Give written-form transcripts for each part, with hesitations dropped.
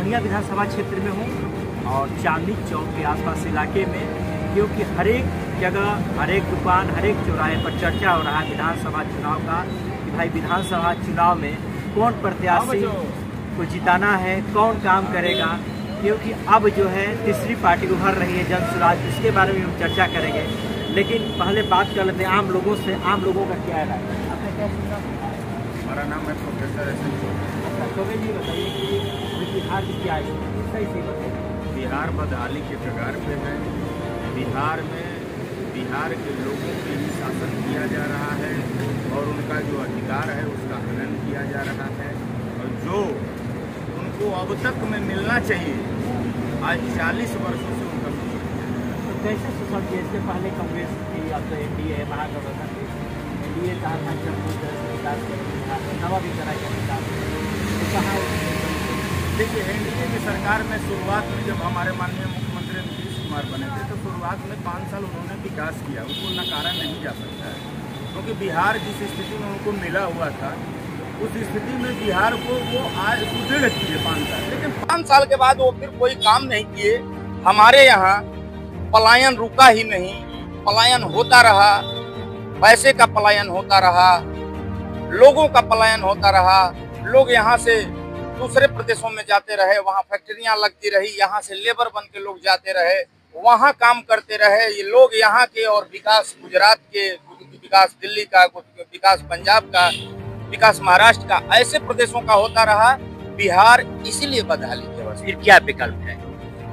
पूर्णिया विधानसभा क्षेत्र में हूँ और चांदनी चौक के आसपास इलाके में, क्योंकि हर एक जगह, हर एक दुकान, हर एक चौराहे पर चर्चा हो रहा है विधानसभा चुनाव का कि भाई विधानसभा चुनाव में कौन प्रत्याशी को जिताना है, कौन काम करेगा। क्योंकि अब जो है तीसरी पार्टी उभर रही है जन स्वराज, इसके बारे में हम चर्चा करेंगे। लेकिन पहले बात कर लेते हैं आम लोगों से, आम लोगों का क्या राय है? आपने क्या सुना? हमारा नाम है प्रोफेसर एस.एन. चौबे जी, बताइए कि बिहार की क्या है? सही से बताइए। बिहार बदहाली के कगार पे है। बिहार में बिहार के लोगों पे ही शासन किया जा रहा है और उनका जो अधिकार है उसका हनन किया जा रहा है, और जो उनको अब तक में मिलना चाहिए आज 40 वर्षों से उनका तो कैसे सुसर किया? इससे पहले कांग्रेस की, अब तो एनडीए है, महागठबंधन की। एनडीए कहा था कि हम पूरी तरह से विकास करेंगे, नवा भी कराएगा विकास, तो कहाँ? देखिए, एनडीए की सरकार में शुरुआत में जब हमारे माननीय मुख्यमंत्री नीतीश कुमार बने थे तो शुरुआत में 5 साल उन्होंने विकास किया, उसको नकारा नहीं जा सकता है। क्योंकि बिहार जिस स्थिति में उनको मिला हुआ था उस स्थिति में बिहार को वो आज सुदृढ़ किए 5 साल, लेकिन 5 साल के बाद वो फिर कोई काम नहीं किए। हमारे यहाँ पलायन रुका ही नहीं, पलायन होता रहा, पैसे का पलायन होता रहा, लोगों का पलायन होता रहा। लोग यहाँ से दूसरे प्रदेशों में जाते रहे, वहाँ फैक्ट्रियाँ लगती रही, यहाँ से लेबर बन के लोग जाते रहे, वहाँ काम करते रहे। ये लोग यहाँ के, और विकास गुजरात के, विकास दिल्ली का, विकास पंजाब का, विकास महाराष्ट्र का, ऐसे प्रदेशों का होता रहा। बिहार इसीलिए बदहाली की अवस्था। फिर क्या विकल्प है?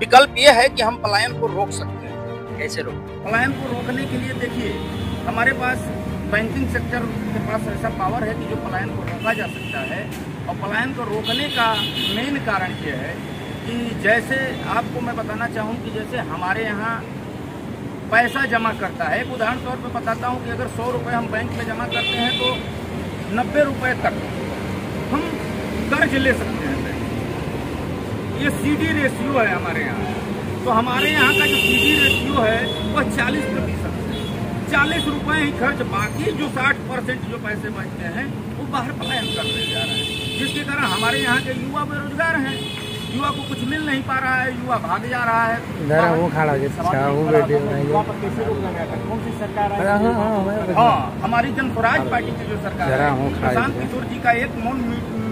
विकल्प ये है कि हम पलायन को रोक सकते हैं। कैसे रोक? पलायन को रोकने के लिए देखिए, हमारे पास बैंकिंग सेक्टर के पास ऐसा पावर है कि जो पलायन को रोका जा सकता है। और पलायन को रोकने का मेन कारण ये है कि जैसे आपको मैं बताना चाहूँ कि जैसे हमारे यहाँ पैसा जमा करता है, एक उदाहरण तौर पे बताता हूँ कि अगर 100 रुपये हम बैंक में जमा करते हैं तो 90 रुपये तक हम कर्ज ले सकते हैं बैंक। ये CD रेशियो है हमारे यहाँ। तो हमारे यहाँ का जो CD रेशियो है वह 40% है। 40 रुपये ही खर्च, बाकी जो 60% जो पैसे बचते हैं वो बाहर पलायन करने जा रहे हैं, जिसके कारण हमारे यहाँ के युवा बेरोजगार हैं। युवा को कुछ मिल नहीं पा रहा है, युवा भाग जा रहा है। वो खड़ा युवा पर कैसे रोक लगाया? कौन सी सरकार है? हाँ, हमारी जन स्वराज पार्टी की जो सरकार है, प्रशांत किशोर जी का एक मौन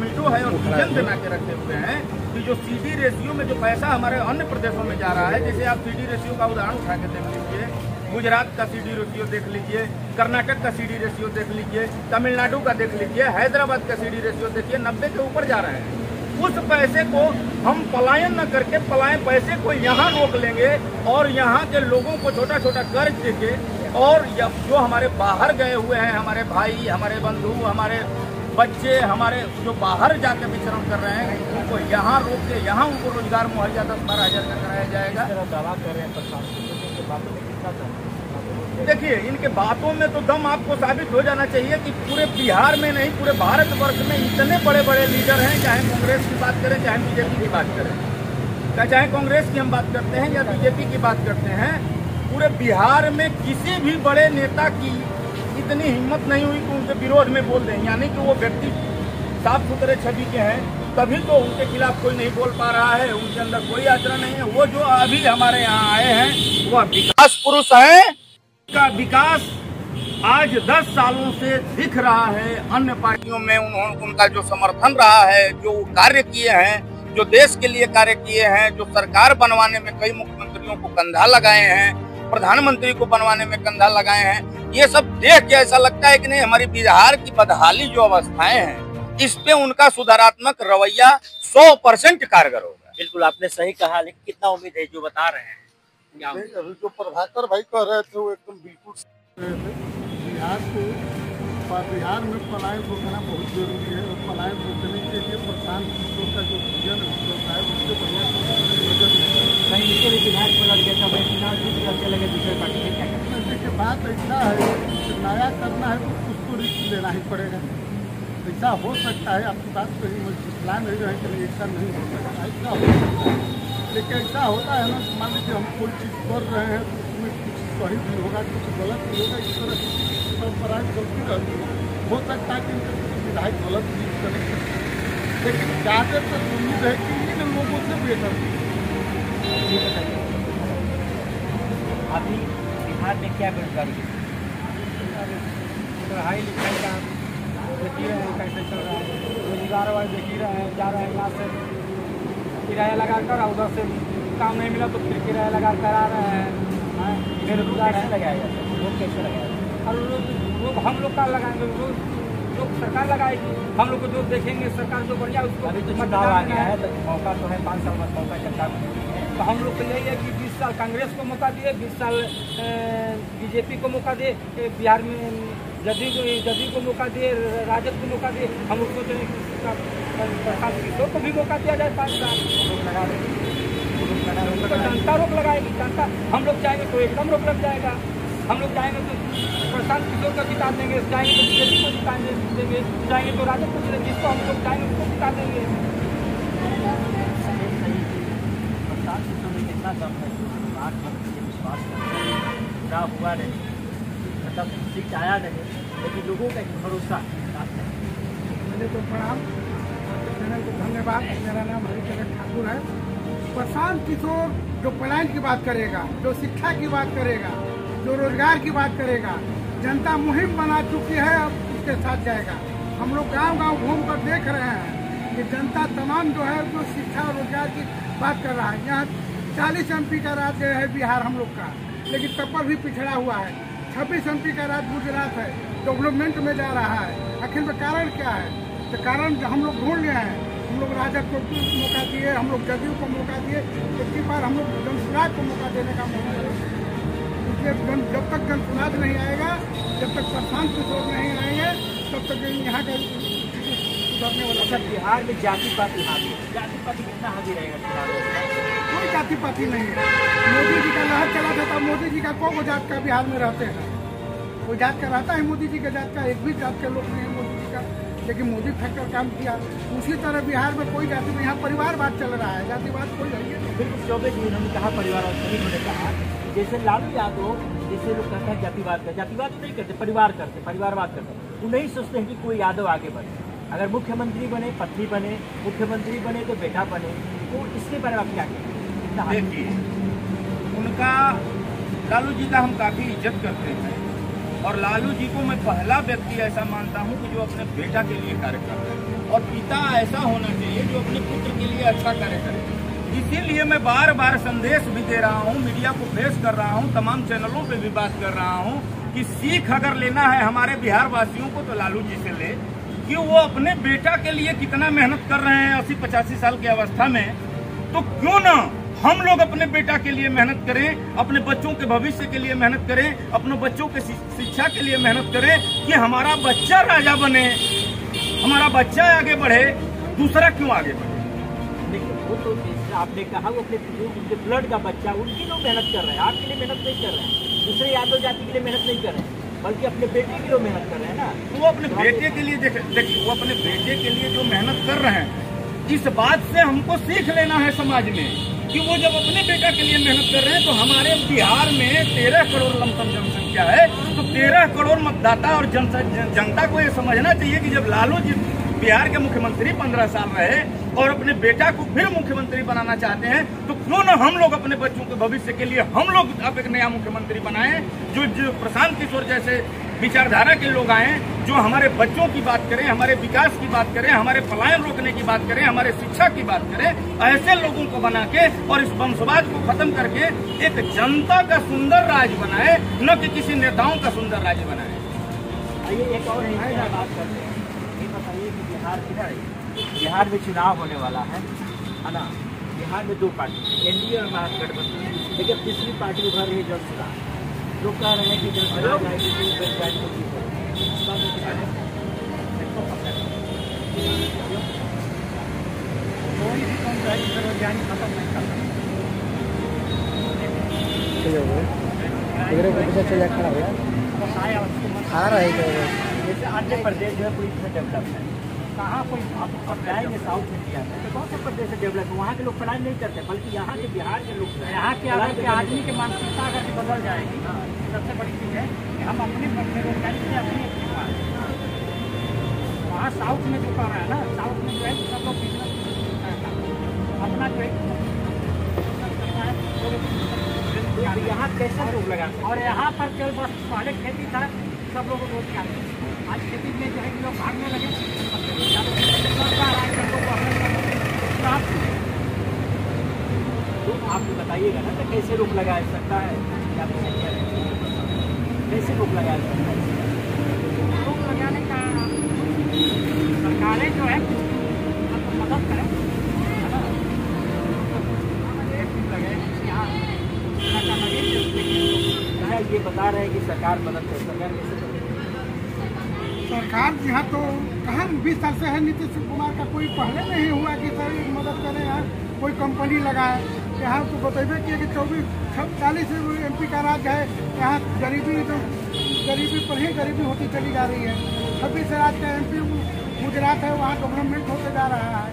मीटो है और विजन बना के रखे हुए हैं कि जो CD रेशियो में जो पैसा हमारे अन्य प्रदेशों में जा रहा है, जैसे आप CD रेशियो का उदाहरण उठा के देख लीजिए, गुजरात का CD रेशियो देख लीजिए, कर्नाटक का CD रेशियो देख लीजिए, तमिलनाडु का देख लीजिए, हैदराबाद का CD रेशियो देखिए, 90 के ऊपर जा रहे हैं। उस पैसे को हम पलायन न करके पैसे को यहाँ रोक लेंगे और यहाँ के लोगों को छोटा छोटा कर्ज देके, और जो हमारे बाहर गए हुए हैं, हमारे भाई, हमारे बंधु, हमारे बच्चे, हमारे जो बाहर जाके विचरण कर रहे हैं, उनको यहाँ रोक के यहाँ उनको रोजगार मुहैया 10-12 हज़ार का कराया जाएगा। दावा कर रहे हैं देखिए, इनके बातों में तो दम आपको साबित हो जाना चाहिए कि पूरे बिहार में नहीं, पूरे भारतवर्ष में इतने बड़े बड़े लीडर हैं, चाहे कांग्रेस की बात करें, चाहे बीजेपी की बात करें, चाहे कांग्रेस की हम बात करते हैं या बीजेपी की बात करते हैं, पूरे बिहार में किसी भी बड़े नेता की इतनी हिम्मत नहीं हुई कि उनके विरोध में बोल दें। यानी कि वो व्यक्ति साफ सुथरे छवि के हैं, तभी तो उनके खिलाफ कोई नहीं बोल पा रहा है, उनके अंदर कोई आचरण नहीं है। वो जो अभी हमारे यहाँ आए हैं वह विकास पुरुष हैं। का विकास आज 10 सालों से दिख रहा है। अन्य पार्टियों में उनका जो समर्थन रहा है, जो कार्य किए हैं, जो देश के लिए कार्य किए हैं, जो सरकार बनवाने में कई मुख्यमंत्रियों को कंधा लगाए हैं, प्रधानमंत्री को बनवाने में कंधा लगाए हैं, ये सब देख के ऐसा लगता है कि नहीं, हमारी बिहार की बदहाली जो अवस्थाएं हैं, इस पे उनका सुधारात्मक रवैया 100% कारगर होगा। बिल्कुल आपने सही कहा, लेकिन कितना उम्मीद है जो बता रहे हैं? अभी जो प्रभाकर भाई कह रहे थे वो एकदम बिल्कुल बिहार में पलायन रोकना बहुत जरूरी है। और पलायन रोकने के लिए प्रशांत किशोर का जो विजन है उससे बढ़िया कहीं इसके लिए विधायक में लड़ गया था, मैं चुनाव जीत के अच्छे लगे दूसरे पार्टी में क्या करना? देखिए, बात ऐसा है कि नया करना है तो कुछ तो रिस्क लेना ही पड़ेगा। ऐसा हो सकता है, आपकी बात सही, फैसला नहीं रहे कि ऐसा नहीं हो सकता, ऐसा हो सकता है। लेकिन ऐसा होता है ना, मान लीजिए हम कोई चीज़ कर रहे हैं तो उसमें कुछ सही भी होगा, कुछ गलत भी होगा, इस तरह की परंपराएं चलती रहती है। हो सकता है कि विधायक गलत चीज करें, लेकिन ज़्यादातर उम्मीद है कि इन लोगों से थिएटर। ये बताइए, अभी बिहार में क्या बेरोजगारी है? पढ़ाई लिखाई का देख ही रहे हैं कैसे चल रहा है, रोजगार वाले देख ही रहे हैं, जा रहे हैं यहाँ से किराया लगा कर, उधर से काम नहीं मिला तो फिर किराया लगा कर आ रहे हैं। बेरोजगार है, लगाया जाता है, लोग कैसे लगाया? और लोग हम लोग का लगाएंगे, लोग सरकार लगाएगी, हम लोग को जो देखेंगे सरकार जो बढ़िया उसको। अभी तो चुनाव आ गया है, तो मौका तो है, 5 साल बाद मौका जनता को है। तो हम लोग को यही है कि 20 साल कांग्रेस को मौका दिए, 20 साल बीजेपी को मौका दिए, बिहार में जदयू को मौका दिए, राजद को मौका दिए। हम लोग सोच रहे हैं कि प्रशांत किशोर को भी मौका दिया जाए 5 साल। लोग लगा देंगे, तो जनता रोक लगाएगी, जनता हम लोग चाहेंगे तो एकदम रोक लग जाएगा। हम लोग चाहेंगे तो प्रशांत किशोर को जिता देंगे, चाहेंगे तो बीजेपी को जिता देंगे, चाहेंगे तो राजद को, जिसको हम लोग चाहेंगे उसको जिता देंगे। प्रशांत किशोर में कितना दम है, विश्वास चुनाव हुआ नहीं, मतलब सीट आया नहीं, लेकिन लोगों का एक भरोसा मेरे को प्रणाम, चैनल को धन्यवाद। मेरा नाम हरिचरण ठाकुर है। प्रशांत किशोर जो पलायन की बात करेगा, जो शिक्षा की बात करेगा, जो रोजगार की बात करेगा, जनता मुहिम बना चुकी है, अब उसके साथ जाएगा। हम लोग गांव-गांव घूम कर देख रहे हैं कि जनता तमाम जो है जो शिक्षा और रोजगार की बात कर रहा है। यहाँ 40 MP का राज्य है बिहार हम लोग का, लेकिन तब पर भी पिछड़ा हुआ है। 26 MP का राज्य गुजरात है, डेवलपमेंट में जा रहा है। आखिर में कारण क्या है? तो कारण हम लोग ढूंढ गए हैं। हम लोग राजद को मौका दिए, हम लोग जदयू को मौका दिए, इतनी बार हम लोग जनसुराज को मौका देने का मौका दिया। इसलिए जब तक जनसुराज नहीं आएगा, जब तक प्रशांत किशोर नहीं आएंगे, तब तक यहाँ का सुधरने वाला। अच्छा, बिहार में जाति पाति हावी है, जाति पाति कितना हावी रहेगा चुनाव में? कोई जाति पाति नहीं है। मोदी जी का लहर चला था, तब मोदी जी का को जात का बिहार में रहते हैं? कोई जात का रहता है मोदी जी के जात का? एक भी जात के लोग नहीं है मोदी जी का, लेकिन मोदी फैक्टर काम किया। उसी तरह बिहार में कोई जाति में, यहाँ परिवारवाद चल रहा है, जातिवाद कोई है नहीं। बिल्कुल, चौबे जी उन्होंने कहा परिवारवाद, सभी उन्होंने कहा जैसे लालू यादव, जैसे लोग कहते हैं जातिवाद का, जातिवाद नहीं करते, परिवार करते, परिवारवाद करते। वो नहीं सोचते हैं कि कोई यादव आगे बढ़े, अगर मुख्यमंत्री बने, पत्नी बने, मुख्यमंत्री बने तो बेटा बने। तो इसके बारे में आप क्या कहें? देखिए, उनका लालू जी का हम काफी इज्जत करते हैं, और लालू जी को मैं पहला व्यक्ति ऐसा मानता हूं कि जो अपने बेटा के लिए कार्य कर रहे हैं, और पिता ऐसा होना चाहिए जो अपने पुत्र के लिए अच्छा कार्य करे। इसीलिए मैं बार बार संदेश भी दे रहा हूं, मीडिया को फेस कर रहा हूं, तमाम चैनलों पे भी बात कर रहा हूं कि सीख अगर लेना है हमारे बिहार वासियों को तो लालू जी से ले, कि वो अपने बेटा के लिए कितना मेहनत कर रहे हैं 80-85 साल की अवस्था में। तो क्यों ना हम लोग अपने बेटा के लिए मेहनत करें, अपने बच्चों के भविष्य के लिए मेहनत करें, अपने बच्चों के शिक्षा के लिए मेहनत करें, कि हमारा बच्चा राजा बने, हमारा बच्चा आगे बढ़े, दूसरा क्यों आगे बढ़े? देखिए, वो तो आपने कहा वो अपने उनके ब्लड का बच्चा, उनकी लोग मेहनत कर रहे हैं, आपके लिए मेहनत नहीं कर रहे हैं, दूसरे यादव जाति के लिए मेहनत नहीं कर रहे हैं, बल्कि अपने बेटे के लिए मेहनत कर रहे हैं ना। वो अपने बेटे के लिए देखिए, वो अपने बेटे के लिए जो मेहनत कर रहे हैं, इस बात से हमको सीख लेना है समाज में कि वो जब अपने बेटा के लिए मेहनत कर रहे हैं, तो हमारे बिहार में 13 करोड़ लमसम जनसंख्या है, तो 13 करोड़ मतदाता और जनता को ये समझना चाहिए कि जब लालू जी बिहार के मुख्यमंत्री 15 साल रहे और अपने बेटा को फिर मुख्यमंत्री बनाना चाहते हैं, तो क्यों न हम लोग अपने बच्चों के भविष्य के लिए हम लोग अब एक नया मुख्यमंत्री बनाएं, जो प्रशांत किशोर जैसे विचारधारा के लोग आए, जो हमारे बच्चों की बात करें, हमारे विकास की बात करें, हमारे पलायन रोकने की बात करें, हमारे शिक्षा की बात करें। ऐसे लोगों को बना के और इस वंशवाद को खत्म करके एक जनता का सुंदर राज्य बनाए, न कि किसी नेताओं का सुंदर राज्य बनाए। आइए एक और बात करते हैं। ये बताइए कि बिहार में चुनाव होने वाला है ना। बिहार में 2 पार्टी, एनडीए और महागठबंधन, लेकिन तीसरी पार्टी उभर रही है जनसुराज। लोग कह रहे हैं कि जनसुराज आएगी तो बेंचमार्क को कोई भी कौन सा बेरोजगारी खत्म नहीं कर सकता। जैसे आंध्र प्रदेश जो है पूरी तरह डेवलप है, कहाँ कोई आप जाएंगे साउथ इंडिया में तो कौन सा प्रदेश से डेवलप है, वहाँ के लोग पढ़ाई नहीं करते, बल्कि यहाँ के बिहार के लोग, यहाँ के आदमी की मानसिकता अगर बदल जाएगी, सबसे बड़ी चीज़ है कि हम अपने बेरोजगारी से अपनी वहाँ साउथ में जो कर रहा है ना, साउथ में जो है सब लोग बिजनेस अपना जो है लगाने। यहाँ कैसे लोग लगाते? और यहाँ पर केवल बस पहले खेती था, सब लोग रोज के आते। आज खेती में जो है कि लोग भागने लगे, सरकार आज तक लोग तो आप तो बताइएगा ना, तो कैसे रोक लगाया सकता है? क्या कैसे रोक लगाया सकता है? रोक लगाने का सरकारें जो है मदद करें, है ना? ये बता रहे हैं कि सरकार मदद करे, सरकार कैसे करे? सरकार यहाँ तो कहाँ 20 साल से है नीतीश कुमार का, कोई पहले नहीं हुआ कि सर मदद करें, यहाँ कोई कंपनी लगाए। यहाँ तो बतेबे किए कि 40 MP का राज है, यहाँ गरीबी पर ही गरीबी होती चली जा रही है। 26 राज्य का MP गुजरात है, वहाँ डेवलपमेंट होते जा रहा है।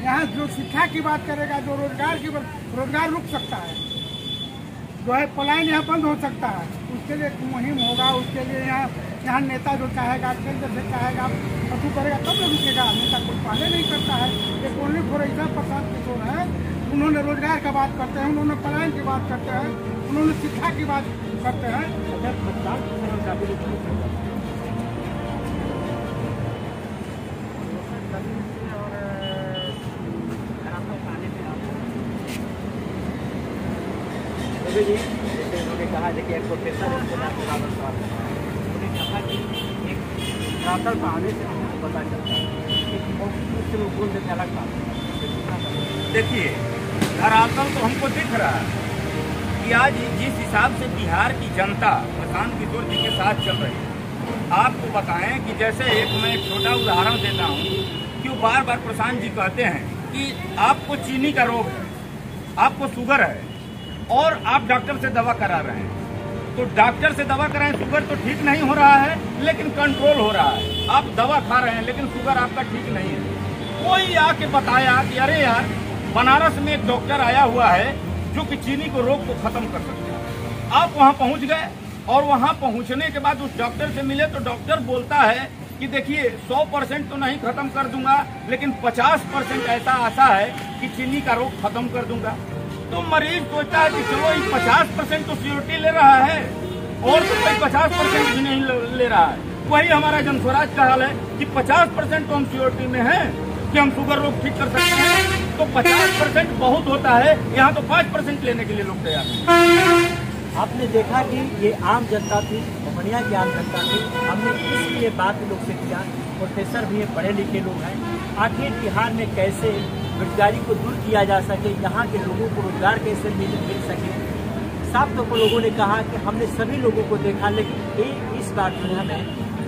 यहाँ जो शिक्षा की बात करेगा, जो रोजगार रुक सकता है, जो है पलायन यहाँ बंद हो सकता है, उसके लिए मुहिम होगा। उसके लिए यहाँ नेता जो चाहेगा, केंद्र से चाहेगा, शुरू करेगा तब न रुकेगा। नेता कोई पहले नहीं करता है। एक ओनली फॉर ऐसा प्रशांत किशोर है, उन्होंने रोजगार की बात करते हैं, उन्होंने पलायन की बात करते हैं, उन्होंने शिक्षा की बात करते हैं। जी जैसे उन्होंने कहा, देखिए एक प्रोफेसर उन्होंने कहा कि एक धरातल पर आने से हमको पता चलता है कि उससे बोल देते अलग बात। देखिए धरातल तो हमको दिख रहा है कि आज जिस हिसाब से बिहार की जनता प्रशांत किशोर जी के साथ चल रही है, आपको बताएं कि जैसे मैं एक छोटा उदाहरण देता हूँ कि वो बार बार प्रशांत जी कहते हैं कि आपको चीनी का रोग है, आपको शुगर है और आप डॉक्टर से दवा करा रहे हैं, तो डॉक्टर से दवा कराएं, शुगर तो ठीक नहीं हो रहा है लेकिन कंट्रोल हो रहा है। आप दवा खा रहे हैं लेकिन शुगर आपका ठीक नहीं है। कोई आके बताया कि अरे यार बनारस में एक डॉक्टर आया हुआ है जो कि चीनी को रोग को खत्म कर सकता है। आप वहां पहुंच गए और वहां पहुंचने के बाद उस डॉक्टर से मिले तो डॉक्टर बोलता है कि देखिए 100% तो नहीं खत्म कर दूंगा, लेकिन 50% ऐसा आशा है कि चीनी का रोग खत्म कर दूंगा। तो मरीज सोचता है कि चलो 50% तो सियोरिटी ले रहा है और तो कोई 50% भी नहीं ले रहा है। वही हमारा जनस्वराज का हाल है कि 50% तो हम सियोरिटी में हैं कि हम शुगर रोग ठीक कर सकते हैं, तो 50% बहुत होता है, यहाँ तो 5% लेने के लिए लोग तैयार हैं। आपने देखा कि ये आम जनता थी, मोहनिया की आम जनता थी। हमने इसलिए बात लोग से किया, प्रोफेसर भी हैं, पढ़े लिखे लोग हैं, आखिर बिहार में कैसे बेरोजगारी को दूर किया जा सके, यहाँ के लोगों को रोजगार कैसे मिल सके। साफ तौर पर लोगों ने कहा कि हमने सभी लोगों को देखा, लेकिन इस बार जो हमें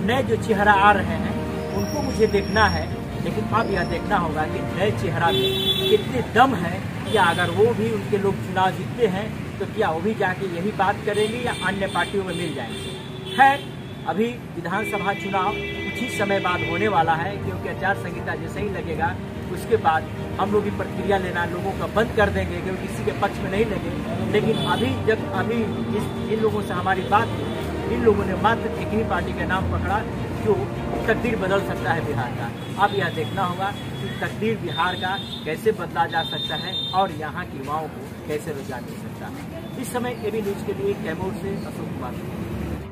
नए जो चेहरा आ रहे हैं उनको मुझे देखना है। लेकिन अब यह देखना होगा कि नए चेहरा में कितने दम है, या अगर वो भी उनके लोग चुनाव जीतते हैं तो क्या वो भी जाके यही बात करेंगे या अन्य पार्टियों में मिल जाएंगे। खैर अभी विधानसभा चुनाव कुछ ही समय बाद होने वाला है, क्योंकि आचार संहिता जैसे ही लगेगा उसके बाद हम लोग भी प्रक्रिया लेना लोगों का बंद कर देंगे, क्योंकि किसी के पक्ष में नहीं लगे। लेकिन अभी इन लोगों से हमारी बात हुई, इन लोगों ने मात्र एक ही पार्टी का नाम पकड़ा जो तकदीर बदल सकता है बिहार का। अब यह देखना होगा कि तकदीर बिहार का कैसे बदला जा सकता है और यहाँ के युवाओं को कैसे रोजगार मिल सकता है। इस समय एबी न्यूज के लिए कैमूर से अशोक कुमार।